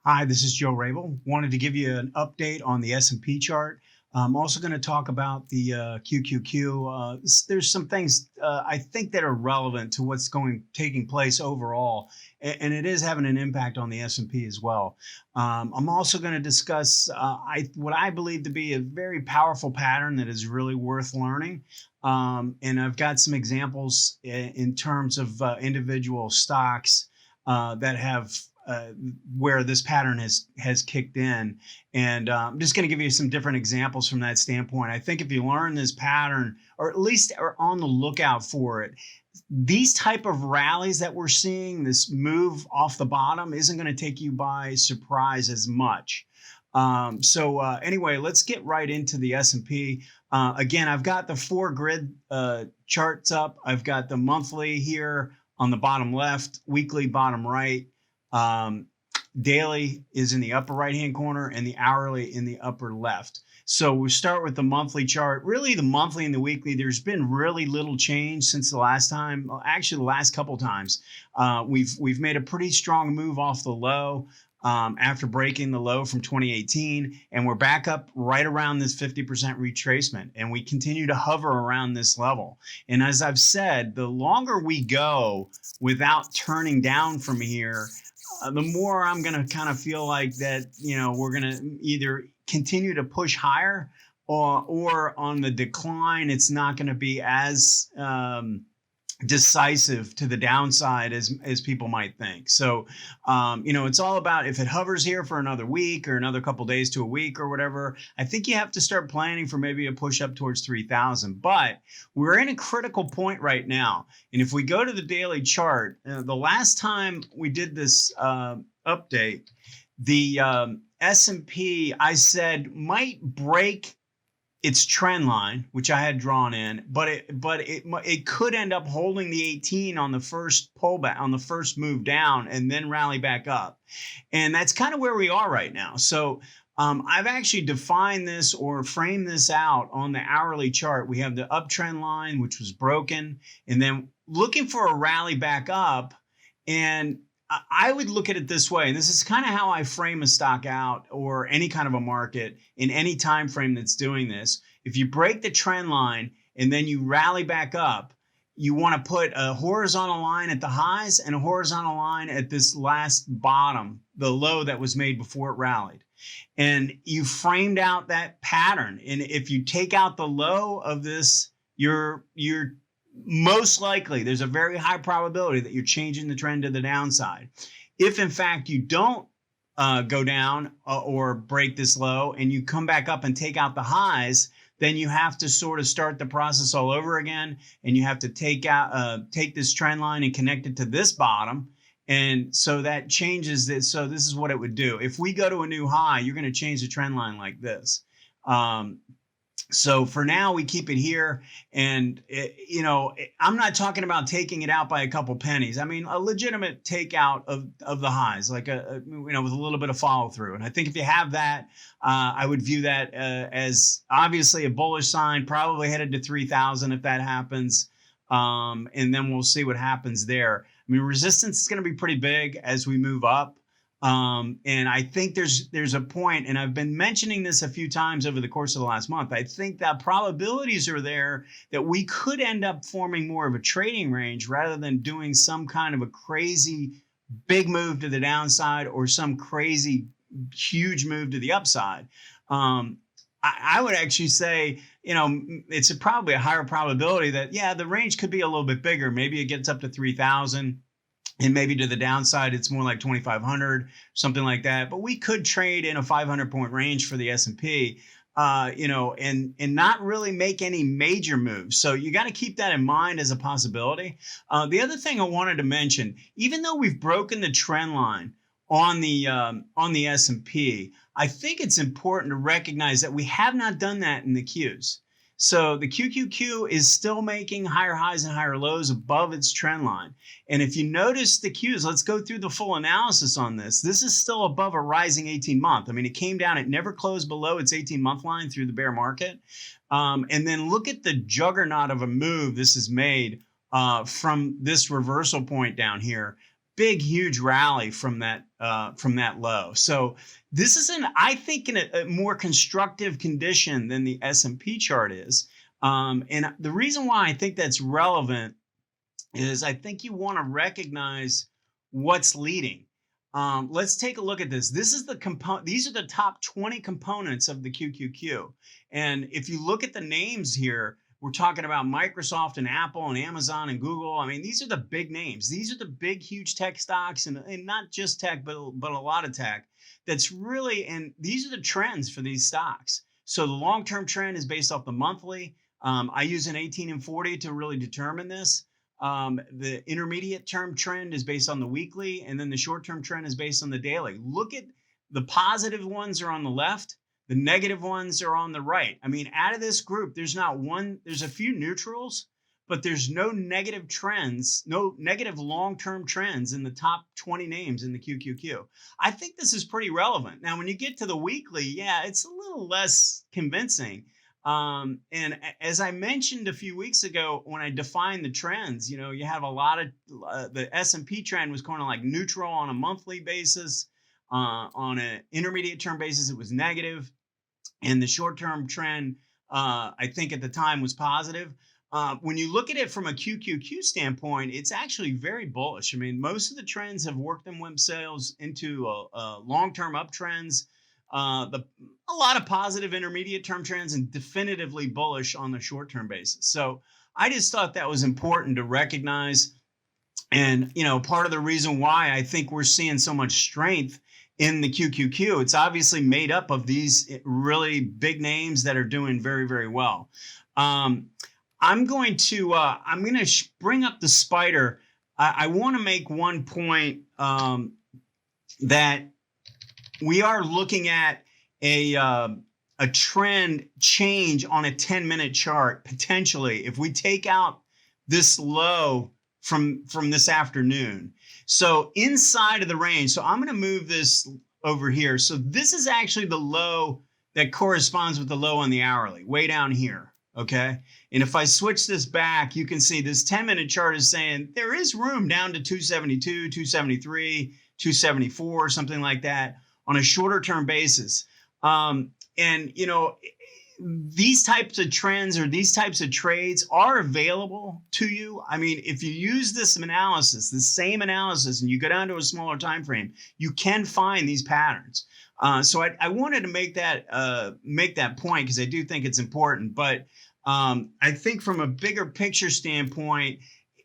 Hi, this is Joe Rabel. Wanted to give you an update on the S&P chart. I'm also going to talk about the QQQ. There's some things I think that are relevant to what's taking place overall, and it is having an impact on the S&P as well. I'm also going to discuss what I believe to be a very powerful pattern that is really worth learning. And I've got some examples in terms of individual stocks that have where this pattern has kicked in. And I'm just going to give you some different examples from that standpoint. I think if you learn this pattern, or at least are on the lookout for it, these type of rallies that we're seeing, this move off the bottom, isn't going to take you by surprise as much. Anyway, let's get right into the S&P. Again, I've got the 4 grid charts up. I've got the monthly here on the bottom left, weekly bottom right. Daily is in the upper right hand corner and the hourly in the upper left. So we start with the monthly chart. Really, the monthly and the weekly, there's been really little change since the last time. Actually, the last couple times, we've made a pretty strong move off the low after breaking the low from 2018, and we're back up right around this 50% retracement, and we continue to hover around this level. And as I've said, the longer we go without turning down from here, the more I'm going to kind of feel like that, we're going to either continue to push higher or on the decline, it's not going to be as decisive to the downside as people might think. So, it's all about if it hovers here for another week or another couple days to a week or whatever, I think you have to start planning for maybe a push up towards 3,000. But we're in a critical point right now. And if we go to the daily chart, the last time we did this update, the S&P, I said, might break its trend line, which I had drawn in, but it could end up holding the 18 on the first pullback, on the first move down, and then rally back up. And that's kind of where we are right now. So I've actually defined this or framed this out on the hourly chart. We have the uptrend line, which was broken, and then looking for a rally back up. And I would look at it this way, and this is kind of how I frame a stock out or any kind of a market in any time frame that's doing this. If you break the trend line and then you rally back up, you want to put a horizontal line at the highs and a horizontal line at this last bottom, the low that was made before it rallied. And you framed out that pattern. And if you take out the low of this, you're most likely, there's a very high probability that you're changing the trend to the downside. If in fact you don't go down or break this low and you come back up and take out the highs, then you have to sort of start the process all over again, and you have to take this trend line and connect it to this bottom. And so that changes this. So this is what it would do. If we go to a new high, you're going to change the trend line like this. So for now, we keep it here. And, I'm not talking about taking it out by a couple pennies. I mean, a legitimate takeout of the highs, like with a little bit of follow through. And I think if you have that, I would view that as obviously a bullish sign, probably headed to 3,000 if that happens. And then we'll see what happens there. I mean, resistance is going to be pretty big as we move up. And I think there's a point, and I've been mentioning this a few times over the course of the last month. I think that probabilities are there that we could end up forming more of a trading range rather than doing some kind of a crazy big move to the downside or some crazy huge move to the upside. I would actually say, it's probably a higher probability that, the range could be a little bit bigger. Maybe it gets up to 3,000. And maybe to the downside, it's more like 2,500, something like that. But we could trade in a 500-point range for the S&P, and not really make any major moves. So you got to keep that in mind as a possibility. The other thing I wanted to mention, even though we've broken the trend line on the S&P, I think it's important to recognize that we have not done that in the Qs. So the QQQ is still making higher highs and higher lows above its trend line. And if you notice the Qs, let's go through the full analysis on this. This is still above a rising 18-month. I mean, it came down. It never closed below its 18-month line through the bear market. And then look at the juggernaut of a move this is made from this reversal point down here. big, huge rally from that low. So this is I think, in a more constructive condition than the S&P chart is. And the reason why I think that's relevant is I think you want to recognize what's leading. Let's take a look at this. This is the component. These are the top 20 components of the QQQ. And if you look at the names here, we're talking about Microsoft and Apple and Amazon and Google. I mean, these are the big names. These are the big, huge tech stocks, and not just tech, but a lot of tech. That's really, and these are the trends for these stocks. So the long-term trend is based off the monthly. I use an 18 and 40 to really determine this. The intermediate term trend is based on the weekly, and then the short-term trend is based on the daily. Look at the positive ones are on the left. The negative ones are on the right. I mean, out of this group, there's not one, there's a few neutrals, but there's no negative trends, no negative long-term trends in the top 20 names in the QQQ. I think this is pretty relevant. Now, when you get to the weekly, yeah, it's a little less convincing. And as I mentioned a few weeks ago, when I defined the trends, you have a lot of the S&P trend was kind of like neutral on a monthly basis. On an intermediate term basis, it was negative. And the short-term trend, I think at the time, was positive. When you look at it from a QQQ standpoint, it's actually very bullish. I mean, most of the trends have worked themselves into long-term uptrends. A lot of positive intermediate term trends, and definitively bullish on the short-term basis. So I just thought that was important to recognize. And, part of the reason why I think we're seeing so much strength in the QQQ, it's obviously made up of these really big names that are doing very, very well. I'm going to bring up the spider. I want to make one point that we are looking at a trend change on a 10-minute chart, potentially, if we take out this low from this afternoon. So inside of the range, so I'm going to move this over here. So this is actually the low that corresponds with the low on the hourly, way down here, okay? And if I switch this back, you can see this 10-minute chart is saying there is room down to 272, 273, 274, something like that on a shorter term basis. And, these types of trends or these types of trades are available to you. I mean, if you use this analysis, the same analysis, and you go down to a smaller time frame, you can find these patterns. So I wanted to make that point because I do think it's important. But I think from a bigger picture standpoint,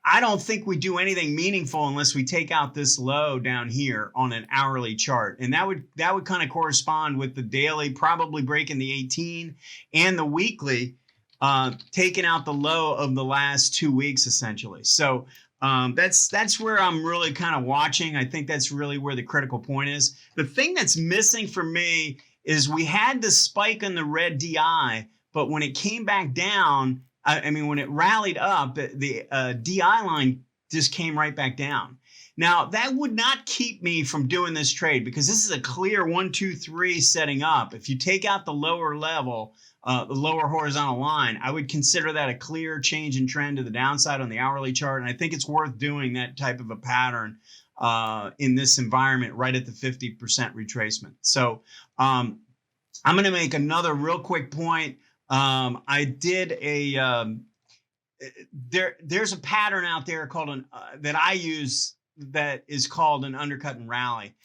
I don't think we do anything meaningful unless we take out this low down here on an hourly chart. And that would kind of correspond with the daily probably breaking the 18, and the weekly taking out the low of the last 2 weeks, essentially. So that's where I'm really kind of watching. I think that's really where the critical point is. The thing that's missing for me is we had this spike in the red DI, but when it came back down, I mean, when it rallied up, the DI line just came right back down. Now, that would not keep me from doing this trade because this is a clear 1, 2, 3 setting up. If you take out the lower level, the lower horizontal line, I would consider that a clear change in trend to the downside on the hourly chart. And I think it's worth doing that type of a pattern in this environment right at the 50% retracement. So I'm going to make another real quick point. I did there's a pattern out there called that I use that is called an undercut and rally.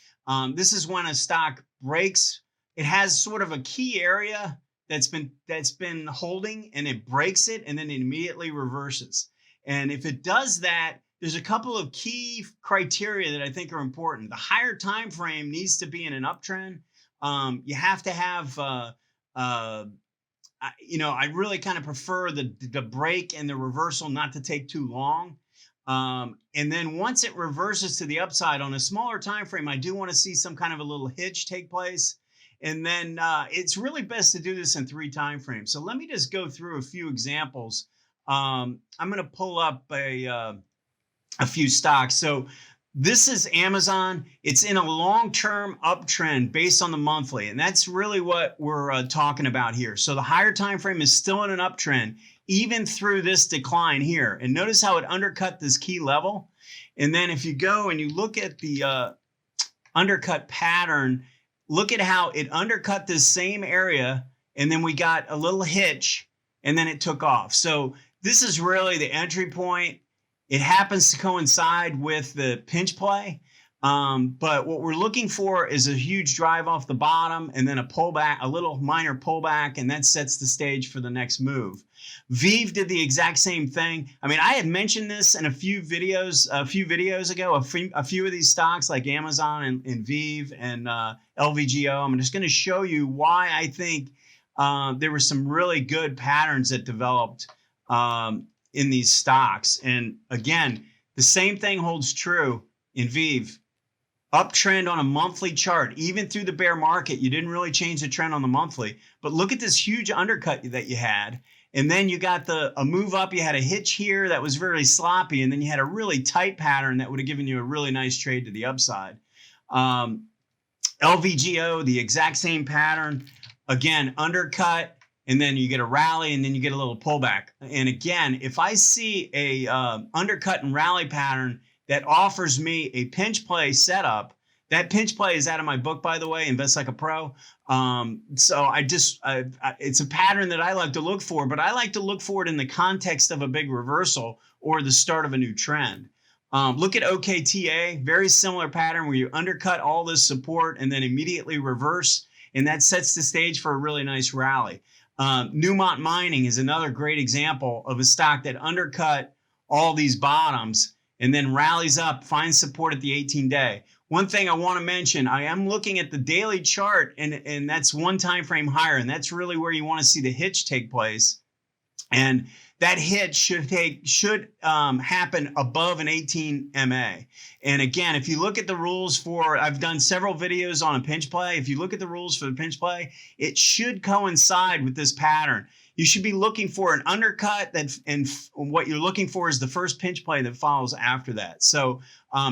This is when a stock breaks. It has sort of a key area that's been holding, and it breaks it, and then it immediately reverses. And if it does that, there's a couple of key criteria that I think are important. The higher time frame needs to be in an uptrend. You have to have I really kind of prefer the break and the reversal not to take too long. And then once it reverses to the upside on a smaller time frame, I do want to see some kind of a little hitch take place. And then it's really best to do this in 3 time frames. So let me just go through a few examples. I'm going to pull up a few stocks. So this is Amazon. It's in a long-term uptrend based on the monthly, and that's really what we're talking about here. So the higher time frame is still in an uptrend, even through this decline here. And notice how it undercut this key level. And then if you go and you look at the undercut pattern, look at how it undercut this same area, and then we got a little hitch, and then it took off. So this is really the entry point. It happens to coincide with the pinch play. But what we're looking for is a huge drive off the bottom and then a pullback, a little minor pullback, and that sets the stage for the next move. Vive did the exact same thing. I mean, I had mentioned this in a few videos ago, a few of these stocks like Amazon and Vive and LVGO. I'm just going to show you why I think there were some really good patterns that developed in these stocks. And again, the same thing holds true in Vive. Uptrend on a monthly chart, even through the bear market, you didn't really change the trend on the monthly. But look at this huge undercut that you had. And then you got a move up. You had a hitch here that was very sloppy. And then you had a really tight pattern that would have given you a really nice trade to the upside. LVGO, the exact same pattern. Again, undercut. And then you get a rally, and then you get a little pullback. And again, if I see a undercut and rally pattern that offers me a pinch play setup, that pinch play is out of my book, by the way, Invest Like a Pro. So it's a pattern that I like to look for, but I like to look for it in the context of a big reversal or the start of a new trend. Look at OKTA, very similar pattern where you undercut all this support and then immediately reverse, and that sets the stage for a really nice rally. Newmont Mining is another great example of a stock that undercut all these bottoms and then rallies up, finds support at the 18-day. One thing I want to mention, I am looking at the daily chart, and that's one time frame higher, and that's really where you want to see the hitch take place. And that hitch should happen above an 18 MA. And again, if you look at the rules for, I've done several videos on a pinch play. If you look at the rules for the pinch play, it should coincide with this pattern. You should be looking for an undercut and what you're looking for is the first pinch play that follows after that. So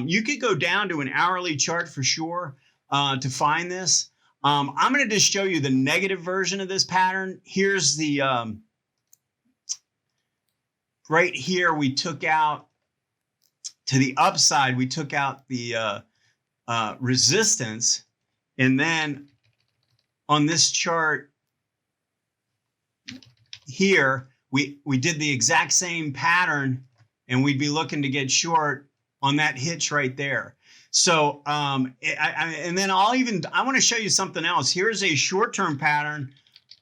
you could go down to an hourly chart for sure to find this. I'm going to just show you the negative version of this pattern. Here's the, right here, we took out to the upside, we took out the resistance. And then on this chart, here, we did the exact same pattern, and we'd be looking to get short on that hitch right there. So, and then I want to show you something else. Here's a short-term pattern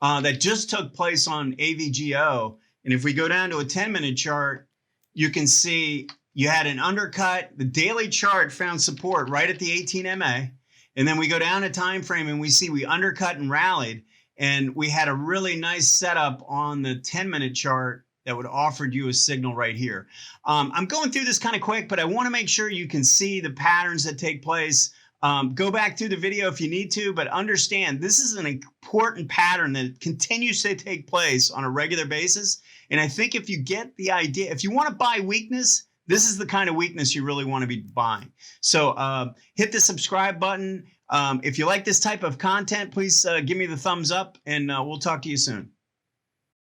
that just took place on AVGO. And if we go down to a 10-minute chart, you can see you had an undercut. The daily chart found support right at the 18 MA. And then we go down a time frame, and we see we undercut and rallied. And we had a really nice setup on the 10-minute chart that would have offered you a signal right here. I'm going through this kind of quick, but I want to make sure you can see the patterns that take place. Go back through the video if you need to, but understand this is an important pattern that continues to take place on a regular basis. And I think if you get the idea, if you want to buy weakness, this is the kind of weakness you really want to be buying. So hit the subscribe button. If you like this type of content, please give me the thumbs up, and we'll talk to you soon.